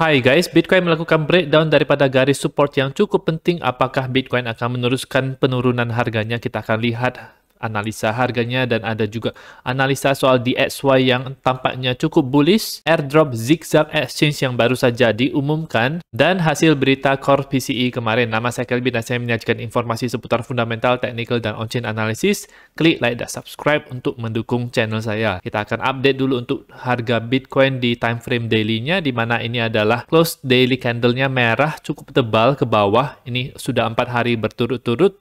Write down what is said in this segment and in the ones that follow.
Hai guys, Bitcoin melakukan breakdown daripada garis support yang cukup penting. Apakah Bitcoin akan meneruskan penurunan harganya? Kita akan lihat analisa harganya dan ada juga analisa soal DXY yang tampaknya cukup bullish, airdrop zigzag exchange yang baru saja diumumkan, dan hasil berita Core PCE kemarin. Nama saya Kelvin dan saya menyajikan informasi seputar fundamental, technical, dan on-chain analysis. Klik like dan subscribe untuk mendukung channel saya. Kita akan update dulu untuk harga Bitcoin di time frame daily-nya, di mana ini adalah close daily candle-nya merah cukup tebal ke bawah. Ini sudah 4 hari berturut-turut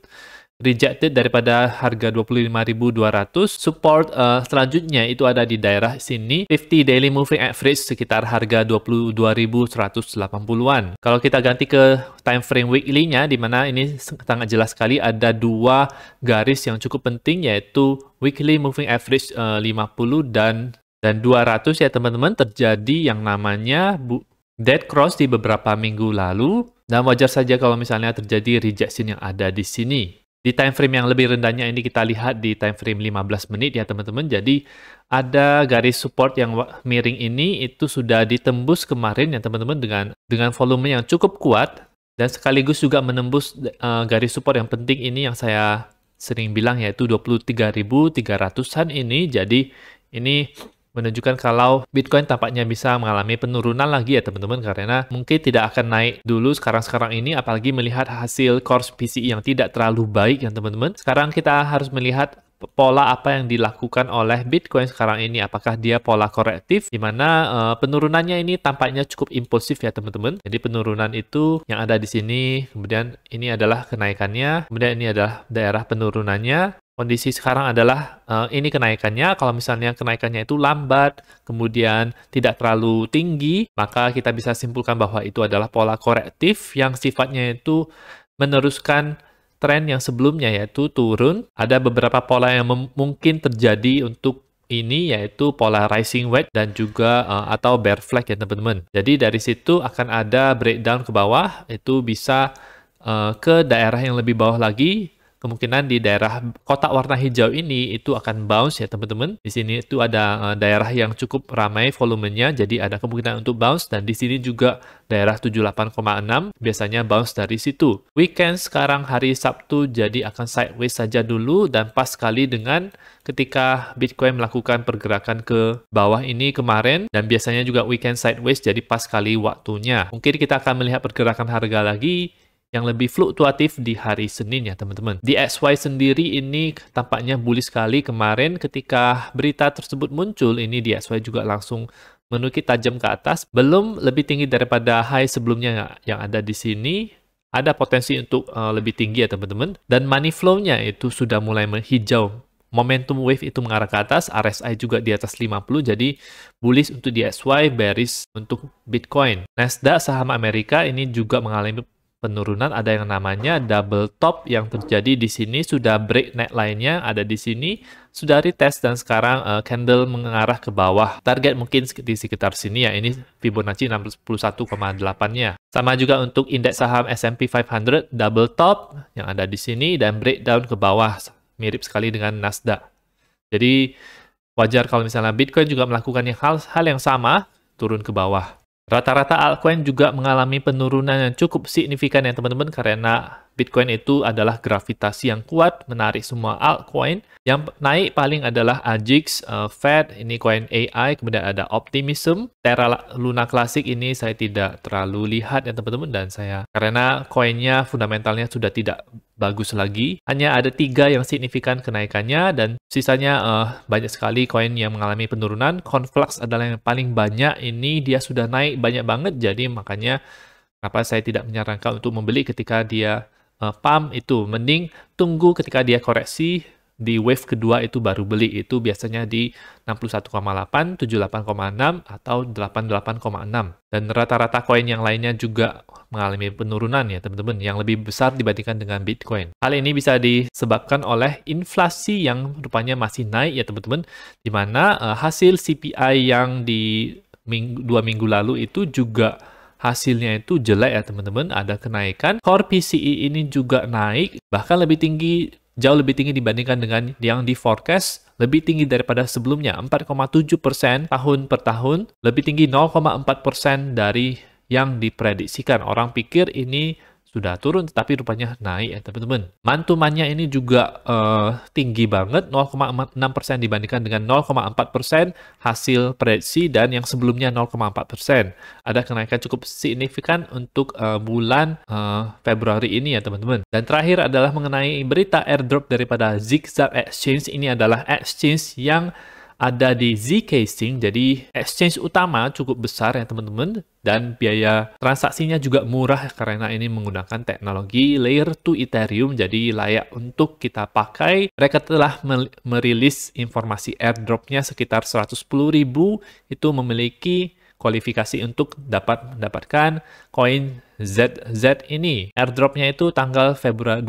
rejected daripada harga 25.200. Support selanjutnya itu ada di daerah sini, 50 daily moving average sekitar harga 22.180-an. Kalau kita ganti ke time frame weekly-nya, di mana ini sangat jelas sekali ada dua garis yang cukup penting, yaitu weekly moving average 50 dan 200 ya teman-teman. Terjadi yang namanya dead cross di beberapa minggu lalu, dan wajar saja kalau misalnya terjadi rejection yang ada di sini. Di time frame yang lebih rendahnya ini kita lihat di time frame 15 menit ya teman-teman. Jadi ada garis support yang miring ini itu sudah ditembus kemarin ya teman-teman dengan volume yang cukup kuat, dan sekaligus juga menembus garis support yang penting ini yang saya sering bilang, yaitu 23.300-an ini. Jadi ini menunjukkan kalau Bitcoin tampaknya bisa mengalami penurunan lagi ya teman-teman, karena mungkin tidak akan naik dulu sekarang ini, apalagi melihat hasil Core PCE yang tidak terlalu baik ya teman-teman. Sekarang kita harus melihat pola apa yang dilakukan oleh Bitcoin sekarang ini. Apakah dia pola korektif, di mana penurunannya ini tampaknya cukup impulsif ya teman-teman. Jadi penurunan itu yang ada di sini, kemudian ini adalah kenaikannya, kemudian ini adalah daerah penurunannya. Kondisi sekarang adalah ini kenaikannya. Kalau misalnya kenaikannya itu lambat, kemudian tidak terlalu tinggi, maka kita bisa simpulkan bahwa itu adalah pola korektif yang sifatnya itu meneruskan tren yang sebelumnya, yaitu turun. Ada beberapa pola yang mungkin terjadi untuk ini, yaitu pola rising wedge dan juga atau bear flag ya teman-teman. Jadi dari situ akan ada breakdown ke bawah, itu bisa ke daerah yang lebih bawah lagi. Kemungkinan di daerah kotak warna hijau ini itu akan bounce ya teman-teman. Di sini itu ada daerah yang cukup ramai volumenya, jadi ada kemungkinan untuk bounce, dan di sini juga daerah 78,6 biasanya bounce dari situ. Weekend sekarang hari Sabtu, jadi akan sideways saja dulu, dan pas sekali dengan ketika Bitcoin melakukan pergerakan ke bawah ini kemarin, dan biasanya juga weekend sideways, jadi pas sekali waktunya. Mungkin kita akan melihat pergerakan harga lagi yang lebih fluktuatif di hari Senin ya teman-teman. Di DXY sendiri ini tampaknya bullish sekali kemarin ketika berita tersebut muncul. Ini di DXY juga langsung menukik tajam ke atas, belum lebih tinggi daripada high sebelumnya yang ada di sini. Ada potensi untuk lebih tinggi ya teman-teman. Dan money flow-nya itu sudah mulai menghijau. Momentum wave itu mengarah ke atas, RSI juga di atas 50, jadi bullish untuk DXY, bearish untuk Bitcoin. Nasdaq saham Amerika ini juga mengalami penurunan, ada yang namanya double top yang terjadi di sini, sudah break neckline-nya ada di sini, sudah retest, dan sekarang candle mengarah ke bawah. Target mungkin di sekitar sini ya, ini Fibonacci 61,8-nya. Sama juga untuk indeks saham S&P 500, double top yang ada di sini dan breakdown ke bawah, mirip sekali dengan Nasdaq. Jadi wajar kalau misalnya Bitcoin juga melakukan hal yang sama, turun ke bawah. Rata-rata altcoin juga mengalami penurunan yang cukup signifikan ya teman-teman, karena Bitcoin itu adalah gravitasi yang kuat menarik semua altcoin. Yang naik paling adalah AJIX, Fed, ini koin AI, kemudian ada Optimism. Terra Luna Classic ini saya tidak terlalu lihat ya teman-teman, dan karena koinnya fundamentalnya sudah tidak bagus lagi. Hanya ada 3 yang signifikan kenaikannya, dan sisanya banyak sekali koin yang mengalami penurunan. Conflux adalah yang paling banyak, ini dia sudah naik banyak banget, jadi makanya kenapa saya tidak menyarankan untuk membeli ketika dia pump. Itu mending tunggu ketika dia koreksi di wave kedua itu baru beli. Itu biasanya di 61,8, 78,6 atau 88,6. Dan rata-rata koin yang lainnya juga mengalami penurunan ya teman-teman, yang lebih besar dibandingkan dengan Bitcoin. Hal ini bisa disebabkan oleh inflasi yang rupanya masih naik ya teman-teman, di mana hasil CPI yang di 2 minggu lalu itu juga hasilnya itu jelek ya teman-teman, ada kenaikan. Core PCE ini juga naik, bahkan lebih tinggi, jauh lebih tinggi dibandingkan dengan yang di forecast, lebih tinggi daripada sebelumnya, 4,7% tahun per tahun, lebih tinggi 0,4% dari yang diprediksikan. Orang pikir ini sudah turun, tetapi rupanya naik ya teman-teman. Mantumannya ini juga tinggi banget, 0,6% dibandingkan dengan 0,4% hasil prediksi dan yang sebelumnya 0,4%. Ada kenaikan cukup signifikan untuk bulan Februari ini ya teman-teman. Dan terakhir adalah mengenai berita airdrop daripada Zigzag Exchange. Ini adalah exchange yang ada di Zcasing, jadi exchange utama cukup besar ya teman-teman, dan biaya transaksinya juga murah karena ini menggunakan teknologi layer 2 Ethereum, jadi layak untuk kita pakai. Mereka telah merilis informasi airdropnya sekitar 110.000, itu memiliki kualifikasi untuk dapat mendapatkan koin ZZ ini. Airdropnya itu tanggal 28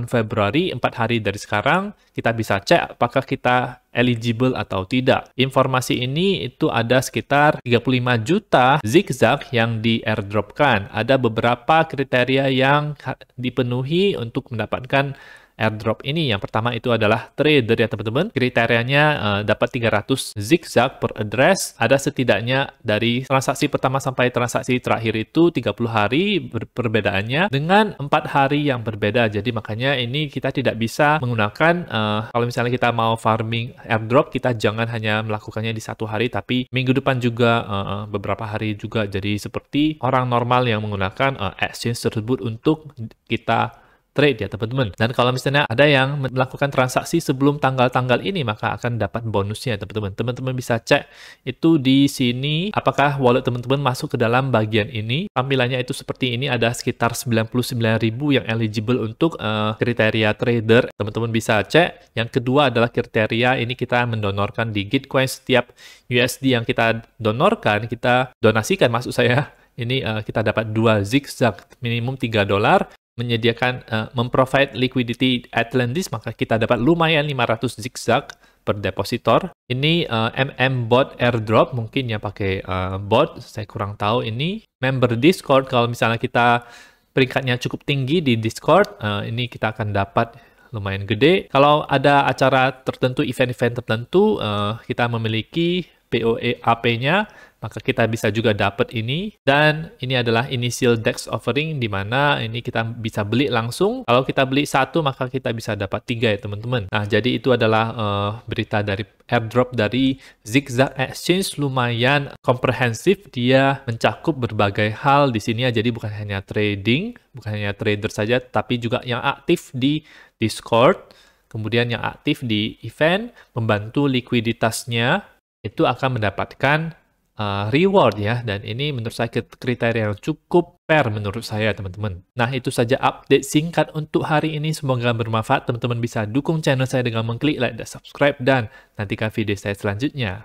Februari, 4 hari dari sekarang. Kita bisa cek apakah kita eligible atau tidak. Informasi ini itu ada sekitar 35 juta zigzag yang di airdropkan. Ada beberapa kriteria yang dipenuhi untuk mendapatkan airdrop ini. Yang pertama itu adalah trader ya teman-teman. Kriterianya dapat 300 zigzag per address. Ada setidaknya dari transaksi pertama sampai transaksi terakhir itu 30 hari perbedaannya dengan 4 hari yang berbeda. Jadi makanya ini kita tidak bisa menggunakan kalau misalnya kita mau farming airdrop, kita jangan hanya melakukannya di 1 hari, tapi minggu depan juga beberapa hari juga. Jadi seperti orang normal yang menggunakan exchange tersebut untuk kita trade ya teman-teman. Dan kalau misalnya ada yang melakukan transaksi sebelum tanggal-tanggal ini, maka akan dapat bonusnya teman-teman. Teman-teman bisa cek itu di sini apakah wallet teman-teman masuk ke dalam bagian ini. Tampilannya itu seperti ini, ada sekitar 99.000 yang eligible untuk kriteria trader. Teman-teman bisa cek. Yang kedua adalah kriteria ini kita mendonorkan di Gitcoin. Setiap USD yang kita donorkan, kita donasikan maksud saya, ini kita dapat 2 zigzag, minimum $3, menyediakan memprovide liquidity Atlantis, maka kita dapat lumayan 500 zigzag per depositor. Ini bot airdrop, mungkin ya pakai bot, saya kurang tahu. Ini member Discord, kalau misalnya kita peringkatnya cukup tinggi di Discord, ini kita akan dapat lumayan gede. Kalau ada acara tertentu, event-event tertentu, kita memiliki POAP-nya, maka kita bisa juga dapat ini. Dan ini adalah initial DEX offering, di mana ini kita bisa beli langsung. Kalau kita beli 1, maka kita bisa dapat 3 ya teman-teman. Nah, jadi itu adalah berita dari airdrop dari Zigzag Exchange. Lumayan komprehensif, dia mencakup berbagai hal di sini ya. Jadi bukan hanya trading, bukan hanya trader saja, tapi juga yang aktif di Discord, kemudian yang aktif di event, membantu likuiditasnya, itu akan mendapatkan reward ya. Dan ini menurut saya kriteria yang cukup fair menurut saya teman-teman. Nah, itu saja update singkat untuk hari ini, semoga bermanfaat. Teman-teman bisa dukung channel saya dengan mengklik like dan subscribe, dan nantikan video saya selanjutnya.